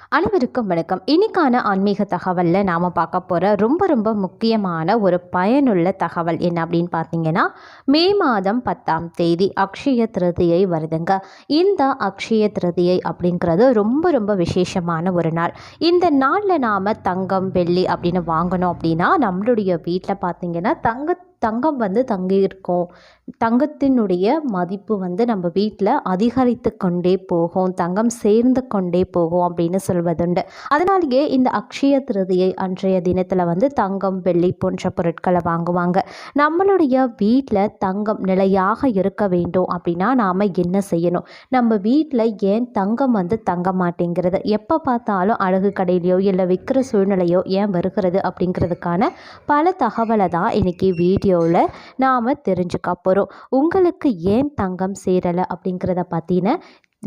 அனைவருக்கும் வணக்கம். இன்னைக்கான ஆன்மீக தகவலில் நாம் பார்க்க போகிற ரொம்ப முக்கியமான ஒரு பயனுள்ள தகவல் என்ன அப்படின்னு பார்த்தீங்கன்னா, மே மாதம் 10ஆம் தேதி அக்ஷய திருதியை வருதுங்க. இந்த அக்ஷய திருதியை அப்படிங்கிறது ரொம்ப விசேஷமான ஒரு நாள். இந்த நாளில் நாம் தங்கம் வெள்ளி அப்படின்னு வாங்கணும் அப்படின்னா நம்மளுடைய வீட்டில் பார்த்தீங்கன்னா தங்கம் வந்து தங்கியிருக்கும். தங்கத்தினுடைய மதிப்பு வந்து நம்ம வீட்டில் அதிகரித்து கொண்டே போகும், தங்கம் சேர்ந்து கொண்டே போகும் அப்படின்னு சொல்வதுண்டு. அதனாலேயே இந்த அக்ஷய திருதியை அன்றைய தினத்தில் வந்து தங்கம் வெள்ளி போன்ற பொருட்களை வாங்குவாங்க. நம்மளுடைய வீட்டில் தங்கம் நிலையாக இருக்க வேண்டும் அப்படின்னா நாம் என்ன செய்யணும்? நம்ம வீட்டில் ஏன் தங்கம் வந்து தங்க மாட்டேங்கிறது, எப்போ பார்த்தாலும் அழகு கடையிலையோ இல்லை விற்கிற சூழ்நிலையோ ஏன் வருகிறது அப்படிங்கிறதுக்கான பல தகவலை தான் இன்றைக்கி வீடியோவில் நாம் தெரிஞ்சுக்க போகிறோம். உங்களுக்கு ஏன் தங்கம் சேரலை அப்படிங்கிறத பற்றின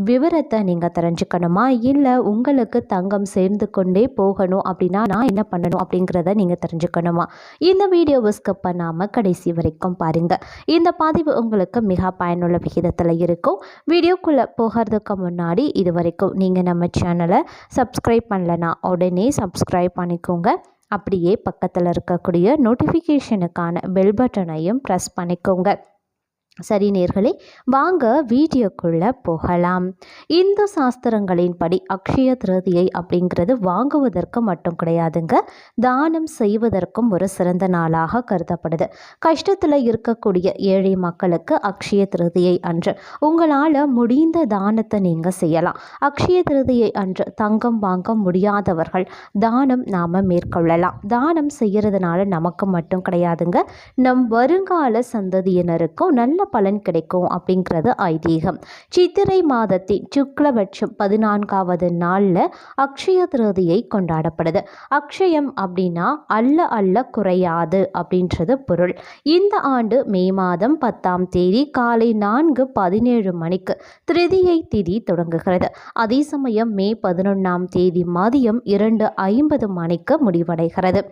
விவரத்தை நீங்கள் தெரிஞ்சுக்கணுமா, இல்லை உங்களுக்கு தங்கம் சேர்ந்து கொண்டே போகணும் அப்படின்னா நான் என்ன பண்ணணும் அப்படிங்கிறத நீங்கள் தெரிஞ்சுக்கணுமா? இந்த வீடியோவை ஸ்கிப் பண்ணாமல் கடைசி வரைக்கும் பாருங்கள். இந்த பதிவு உங்களுக்கு மிக பயனுள்ள விகிதத்தில் இருக்கும். வீடியோக்குள்ளே போகிறதுக்கு முன்னாடி இது வரைக்கும் நீங்கள் நம்ம சேனலை சப்ஸ்கிரைப் பண்ணலைன்னா உடனே சப்ஸ்கிரைப் பண்ணிக்கோங்க. அப்படியே பக்கத்தில் இருக்கக்கூடிய நோட்டிஃபிகேஷனுக்கான பெல் பட்டனையும் ப்ரெஸ் பண்ணிக்கோங்க. சரி நேர்களே, வாங்க வீடியோக்குள்ளே போகலாம். இந்து சாஸ்திரங்களின்படி அக்ஷய திருதியை அப்படிங்கிறது வாங்குவதற்கு மட்டும் கிடையாதுங்க, தானம் செய்வதற்கும் ஒரு சிறந்த நாளாக கருதப்படுது. கஷ்டத்தில் இருக்கக்கூடிய ஏழை மக்களுக்கு அக்ஷய திருதியை அன்று உங்களால் முடிந்த தானத்தை நீங்கள் செய்யலாம். அக்ஷய திருதியை அன்று தங்கம் வாங்க முடியாதவர்கள் தானம் நாம் மேற்கொள்ளலாம். தானம் செய்கிறதுனால நமக்கு மட்டும் கிடையாதுங்க, நம் வருங்கால சந்ததியினருக்கும் நல்ல பலன் கிடைக்கும் அப்படிங்கிறது ஐதீகம். சித்திரை மாதத்தின் சுக்லபட்சம் 14வது நாளில் அக்ஷய திருதியை கொண்டாடப்படுது. அக்ஷயம் அப்படின்னா அல்ல குறையாது அப்படின்றது பொருள். இந்த ஆண்டு மே மாதம் 10ஆம் தேதி காலை 4:17 மணிக்கு திருதியை திதி தொடங்குகிறது. அதே சமயம் மே 11ஆம் தேதி மதியம் 2:50 மணிக்கு முடிவடைகிறது.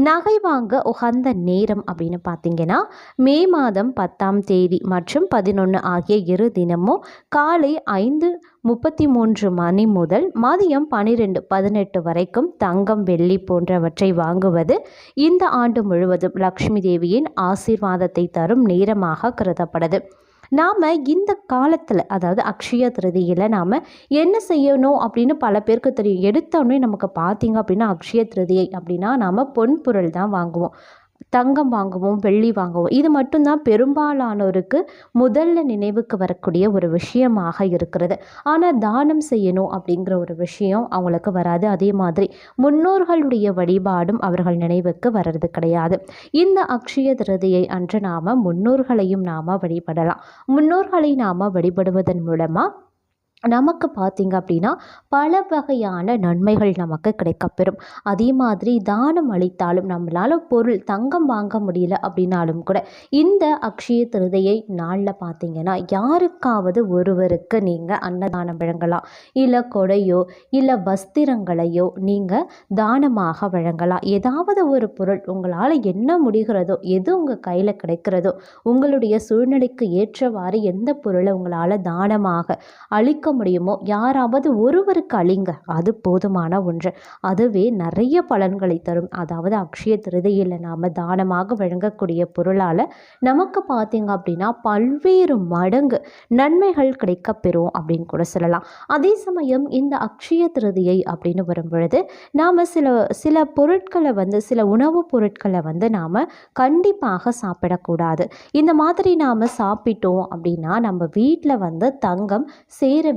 நகை வாங்க உகந்த நேரம் அப்படின்னு பார்த்தீங்கன்னா மே மாதம் 10ஆம் தேதி மற்றும் 11 ஆகிய இரு தினமும் காலை 5:33 மணி முதல் மதியம் 12:18 வரைக்கும் தங்கம் வெள்ளி போன்றவற்றை வாங்குவது இந்த ஆண்டு முழுவதும் லக்ஷ்மி தேவியின் ஆசீர்வாதத்தை தரும் நேரமாக கருதப்படுது. நாம் இந்த காலத்தில், அதாவது அக்ஷய திருதியில் நாம் என்ன செய்யணும் அப்படின்னு பல பேருக்கு தெரியும். எடுத்தோடனே நமக்கு பார்த்திங்க அப்படின்னா அக்ஷய திருதியை அப்படின்னா நாம் பொன் பொருள் தான் வாங்குவோம், தங்கம் வாங்குவோம், வெள்ளி வாங்குவோம். இது மட்டும்தான் பெரும்பாலானோருக்கு முதல்ல நினைவுக்கு வரக்கூடிய ஒரு விஷயமாக இருக்கிறது. ஆனால் தானம் செய்யணும் அப்படிங்கிற ஒரு விஷயம் அவங்களுக்கு வராது. அதே மாதிரி முன்னோர்களுடைய வழிபாடும் அவர்கள் நினைவுக்கு வர்றது கிடையாது. இந்த அக்ஷய திருதியை அன்று நாம் முன்னோர்களையும் நாம் வழிபடலாம். முன்னோர்களை நாம் வழிபடுவதன் மூலமாக நமக்கு பார்த்திங்க அப்படின்னா பல வகையான நன்மைகள் நமக்கு கிடைக்கப்பெறும். அதே மாதிரி தானம் அளித்தாலும் நம்மளால் பொருள் தங்கம் வாங்க முடியல அப்படின்னாலும் கூட இந்த அக்ஷய திருதியை நாளில் பார்த்திங்கன்னா யாருக்காவது ஒருவருக்கு நீங்கள் அன்னதானம் வழங்கலாம், இல்லை கொடையோ இல்லை வஸ்திரங்களையோ நீங்கள் தானமாக வழங்கலாம். ஏதாவது ஒரு பொருள் உங்களால் என்ன முடிகிறதோ, எது உங்கள் கையில் கிடைக்கிறதோ, உங்களுடைய சூழ்நிலைக்கு ஏற்றவாறு எந்த பொருளை உங்களால் தானமாக அளிக்க முடியுமோ யாராவது ஒருவருக்கு அளிங்க, அது போதுமான ஒன்று. அதுவே நிறைய பலன்களை தரும். அதாவது அக்ஷய திருதியில் நாம் தானமாக வழங்கக்கூடிய பொருளால் நமக்கு பார்த்திங்க அப்படின்னா பல்வேறு மடங்கு நன்மைகள் கிடைக்கப்பெறும் அப்படின்னு கூட சொல்லலாம். அதே சமயம் இந்த அக்ஷய திருதியை அப்படின்னு வரும் பொழுது நாம் சில பொருட்களை வந்து, சில உணவுப் பொருட்களை வந்து நாம் கண்டிப்பாக சாப்பிடக்கூடாது. இந்த மாதிரி நாம் சாப்பிட்டோம் அப்படின்னா நம்ம வீட்டில் வந்து தங்கம்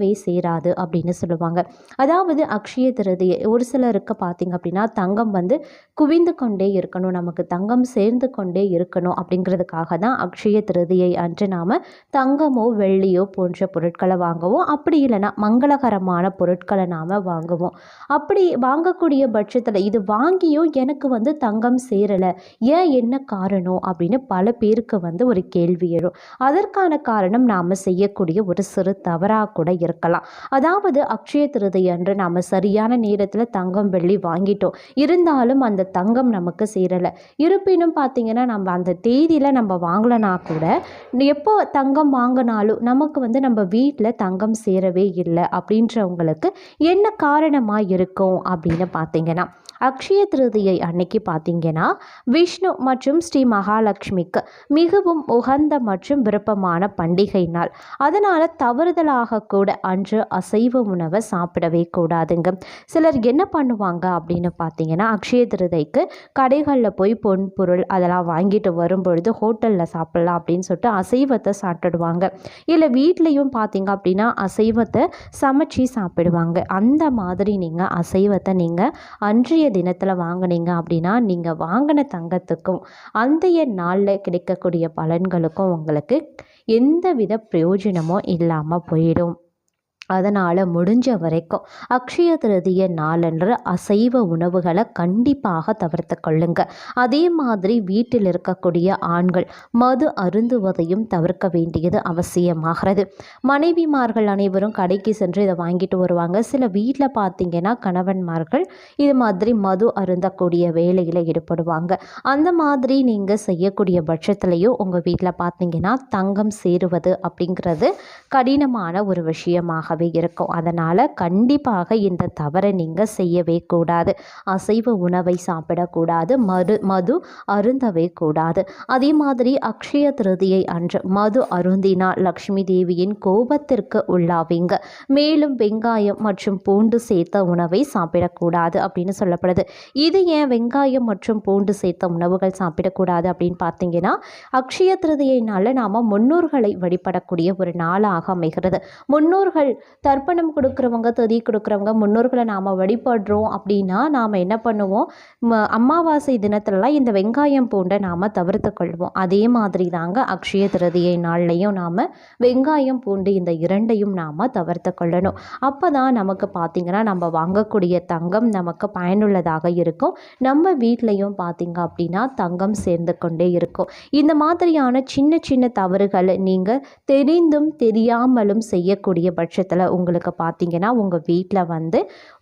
சேராது அப்படின்னு சொல்லுவாங்க. அதாவது அக்ஷய திருதியை ஒரு சிலருக்கு பார்த்திங்க அப்படின்னா தங்கம் வந்து குவிந்து கொண்டே இருக்கணும், நமக்கு தங்கம் சேர்ந்து கொண்டே இருக்கணும் அப்படிங்கிறதுக்காக தான் அக்ஷய திருதியை அன்று நாம் தங்கமோ வெள்ளியோ போன்ற பொருட்களை வாங்குவோம். அப்படி இல்லைன்னா மங்களகரமான பொருட்களை நாம் வாங்குவோம். அப்படி வாங்கக்கூடிய பட்சத்தில் இது வாங்கியும் எனக்கு வந்து தங்கம் சேரலை, ஏன், என்ன காரணம் அப்படின்னு பல பேருக்கு வந்து ஒரு கேள்வி எழும். அதற்கான காரணம் நாம் செய்யக்கூடிய ஒரு சிறு தவறாக கூட இருக்கலாம். அதாவது அக்ஷய திருதியை அன்று நாம் சரியான நேரத்தில் தங்கம் வெள்ளி வாங்கிட்டோம், இருந்தாலும் அந்த தங்கம் நமக்கு சேரலை. இருப்பினும் பார்த்திங்கன்னா நம்ம அந்த தேதியில் நம்ம வாங்கலைனா கூட எப்போ தங்கம் வாங்கினாலும் நமக்கு நம்ம வீட்டில் தங்கம் சேரவே இல்லை அப்படின்றவங்களுக்கு என்ன காரணமாக இருக்கும் அப்படின்னு பார்த்திங்கன்னா, அக்ஷய திருதியை அன்னைக்கு பார்த்திங்கன்னா விஷ்ணு மற்றும் ஸ்ரீ மகாலட்சுமிக்கு மிகவும் உகந்த மற்றும் விருப்பமான பண்டிகை நாள். அதனால் தவறுதலாக கூட அன்று அசைவ உணவை சாப்பிடவே கூடாதுங்க. சிலர் என்ன பண்ணுவாங்க அப்படின்னு பார்த்தீங்கன்னா, அக்ஷய திருதிக்கு கடைகளில் போய் பொன் பொருள் அதெல்லாம் வாங்கிட்டு வரும்பொழுது ஹோட்டலில் சாப்பிட்லாம் அப்படின்னு சொல்லிட்டு அசைவத்தை சாப்பிடுவாங்க. இல்லை வீட்லேயும் பார்த்தீங்க அப்படின்னா அசைவத்தை சமைச்சி சாப்பிடுவாங்க. அந்த மாதிரி நீங்கள் அசைவத்தை நீங்கள் அன்றைய தினத்தில் வாங்கினீங்க அப்படின்னா நீங்கள் வாங்கின தங்கத்துக்கும் அந்தைய நாளில் கிடைக்கக்கூடிய பலன்களுக்கும் உங்களுக்கு எந்தவித பிரயோஜனமும் இல்லாமல் போயிடும். அதனால் முடிஞ்ச வரைக்கும் அக்ஷய திருதிய நாளன்று அசைவ உணவுகளை கண்டிப்பாக தவிர்த்து கொள்ளுங்க. அதே மாதிரி வீட்டில் இருக்கக்கூடிய ஆண்கள் மது அருந்துவதையும் தவிர்க்க வேண்டியது அவசியமாகிறது. மனைவிமார்கள் அனைவரும் கடைக்கு சென்று இதை வாங்கிட்டு வருவாங்க. சில வீட்டில் பார்த்திங்கன்னா கணவன்மார்கள் இது மாதிரி மது அருந்தக்கூடிய வேலையில் ஈடுபடுவாங்க. அந்த மாதிரி நீங்கள் செய்யக்கூடிய பட்சத்துலேயும் உங்கள் வீட்டில் பார்த்திங்கன்னா தங்கம் சேருவது அப்படிங்கிறது கடினமான ஒரு விஷயமாகவே இருக்கும். அதனால் கண்டிப்பாக இந்த தவறை நீங்கள் செய்யவே கூடாது. அசைவ உணவை சாப்பிடக்கூடாது, மது அருந்தவே கூடாது. அதே மாதிரி அக்ஷய திருதியை அன்று மது அருந்தினால் லக்ஷ்மி தேவியின் கோபத்திற்கு உள்ளாவீங்க. மேலும் வெங்காயம் மற்றும் பூண்டு சேர்த்த உணவை சாப்பிடக்கூடாது அப்படின்னு சொல்லப்படுது. இது ஏன் வெங்காயம் மற்றும் பூண்டு சேர்த்த உணவுகள் சாப்பிடக்கூடாது அப்படின்னு பார்த்தீங்கன்னா, அக்ஷய திருதியினால் நாம் முன்னோர்களை வழிபடக்கூடிய ஒரு நாளாக அமைகிறது. முன்னோர்கள் தர்ப்பணம் கொடுக்குறவங்க, திதி கொடுக்குறவங்க முன்னோர்களை நாம் வழிபடுறோம் அப்படின்னா நாம் என்ன பண்ணுவோம், அமாவாசை தினத்துலலாம் இந்த வெங்காயம் பூண்டை நாம் தவிர்த்து கொள்வோம். அதே மாதிரி தாங்க அக்ஷய திருதியை நாள்லையும் நாம் வெங்காயம் பூண்டு இந்த இரண்டையும் நாம் தவிர்த்து கொள்ளணும். அப்போ தான் நமக்கு பார்த்திங்கன்னா நம்ம வாங்கக்கூடிய தங்கம் நமக்கு பயனுள்ளதாக இருக்கும். நம்ம வீட்லேயும் பார்த்திங்க அப்படின்னா தங்கம் சேர்ந்து கொண்டே இருக்கும். இந்த மாதிரியான சின்ன சின்ன தவறுகளை நீங்கள் தெரிந்தும் தெரியாமலும் செய்யக்கூடிய பட்சத்தில் உங்களுக்கு பார்த்தீங்கன்னா உங்கள் வீட்டில்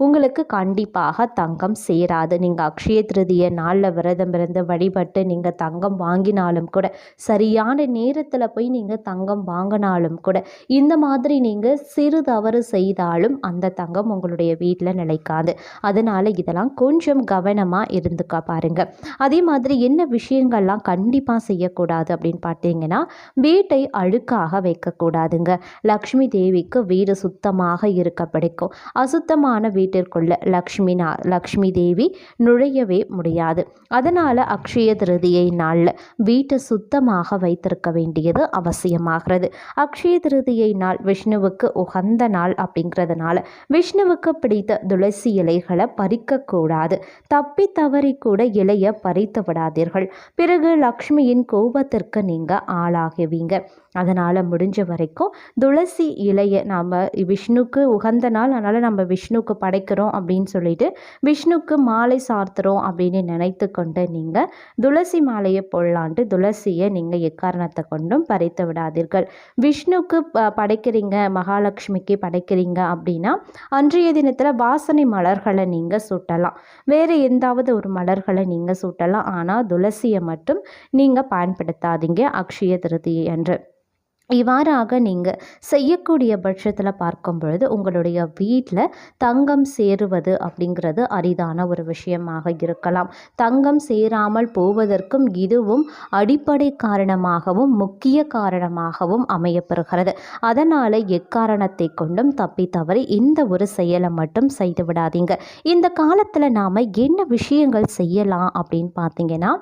உங்களுக்கு கண்டிப்பாக தங்கம் சேராது. நீங்கள் அக்ஷய திருதிய நாளில் விரதம் இருந்து வழிபட்டு நீங்கள் தங்கம் வாங்கினாலும் கூட, சரியான நேரத்தில் போய் நீங்கள் தங்கம் வாங்கினாலும் கூட, இந்த மாதிரி நீங்கள் சிறு தவறு செய்தாலும் அந்த தங்கம் உங்களுடைய வீட்டில் நிலைக்காது. அதனால் இதெல்லாம் கொஞ்சம் கவனமாக இருந்துக்க பாருங்க. அதே மாதிரி என்ன விஷயங்கள்லாம் கண்டிப்பாக செய்யக்கூடாது அப்படின்னு பார்த்தீங்கன்னா, வீட்டை அழுக்காக வைக்கக்கூடாதுங்க. லக்ஷ்மி தேவிக்கு வீடு சுத்தமாக இருக்க பிடிக்கும். அசுத்தமான வீட்டிற்குள்ள லக்ஷ்மி தேவி நுழையவே முடியாது. அதனால் அக்ஷய திருதியை நாளில் வீட்டை சுத்தமாக வைத்திருக்க வேண்டியது அவசியமாகிறது. அக்ஷய திருதியை நாள் விஷ்ணுவுக்கு உகந்த நாள் அப்படிங்கிறதுனால விஷ்ணுவுக்கு பிடித்த துளசி இலைகளை பறிக்கக்கூடாது. தப்பி தவறி கூட இலையை பறித்து விடாதீர்கள். பிறகு லக்ஷ்மியின் கோபத்திற்கு நீங்கள் ஆளாகுவீங்க. அதனால் முடிஞ்ச வரைக்கும் துளசி இலையை நாம் விஷ்ணுக்கு உகந்த நாள், அதனால் நம்ம விஷ்ணுக்கு படைக்கிறோம் அப்படின்னு சொல்லிட்டு விஷ்ணுக்கு மாலை சார்த்துறோம் அப்படின்னு நினைத்து கொண்டு நீங்கள் துளசி மாலையை போடலான்ட்டு துளசியை நீங்கள் எக்காரணத்தை கொண்டும் பறித்து விடாதீர்கள். விஷ்ணுக்கு படைக்கிறீங்க, மகாலட்சுமிக்கு படைக்கிறீங்க அப்படின்னா அன்றைய தினத்தில் வாசனை மலர்களை நீங்கள் சூட்டலாம். வேறு எந்தாவது ஒரு மலர்களை நீங்கள் சூட்டலாம். ஆனால் துளசியை மட்டும் நீங்கள் பயன்படுத்தாதீங்க அக்ஷய திருதியை அன்று. இவ்வாறாக நீங்கள் செய்யக்கூடிய பட்சத்தில் பார்க்கும் பொழுது உங்களுடைய வீட்டில் தங்கம் சேருவது அப்படிங்கிறது அரிதான ஒரு விஷயமாக இருக்கலாம். தங்கம் சேராமல் போவதற்கும் இதுவும் அடிப்படை காரணமாகவும் முக்கிய காரணமாகவும் அமையப்பெறுகிறது. அதனால் எக்காரணத்தை கொண்டும் தப்பி தவறி இந்த ஒரு செயலை மட்டும் செய்து விடாதீங்க. இந்த காலத்தில் நாம் என்ன விஷயங்கள் செய்யலாம் அப்படின்னு பார்த்தீங்கன்னா,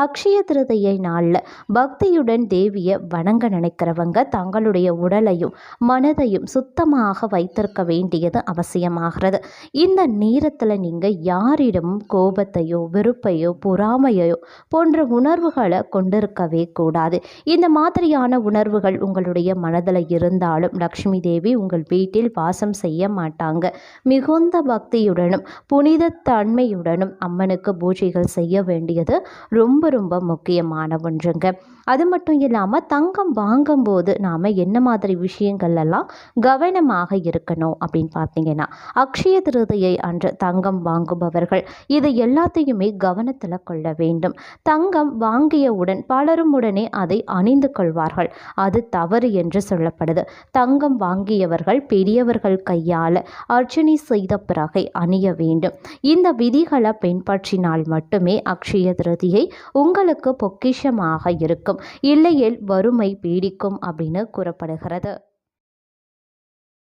அக்ஷய திருதியை நாளில் பக்தியுடன் தேவியை வணங்க நினைக்கிறவங்க தங்களுடைய உடலையும் மனதையும் சுத்தமாக வைத்திருக்க வேண்டியது அவசியமாகிறது. இந்த நேரத்தில் நீங்கள் யாரிடமும் கோபத்தையோ வெறுப்பையோ பொறாமையோ போன்ற உணர்வுகளை கொண்டிருக்கவே கூடாது. இந்த மாதிரியான உணர்வுகள் உங்களுடைய மனதில் இருந்தாலும் லக்ஷ்மி தேவி உங்கள் வீட்டில் வாசம் செய்ய மாட்டாங்க. மிகுந்த பக்தியுடனும் புனித தன்மையுடனும் அம்மனுக்கு பூஜைகள் செய்ய வேண்டியது ரொம்ப ரொம்ப முக்கியமான ஒன்றுங்க. அது மட்டும் இல்லாமல் தங்கம் வாங்கும்போது நாம் என்ன மாதிரி விஷயங்கள்லாம் கவனமாக இருக்கணும் அப்படின்னு பார்த்தீங்கன்னா, அக்ஷய திருதியை அன்று தங்கம் வாங்குபவர்கள் இது எல்லாத்தையுமே கவனத்தில் கொள்ள வேண்டும். தங்கம் வாங்கியவுடன் பலரும் உடனே அதை அணிந்து கொள்வார்கள். அது தவறு என்று சொல்லப்படுது. தங்கம் வாங்கியவர்கள் பெரியவர்கள் கையால் அர்ச்சனை செய்த பிறகை அணிய வேண்டும். இந்த விதிகளை பின்பற்றினால் மட்டுமே அக்ஷய திருதியை உங்களுக்கு பொக்கிஷமாக இருக்கும். இல்லையேல் வறுமை பீடிக்கும் அப்படின்னு கூறப்படுகிறது.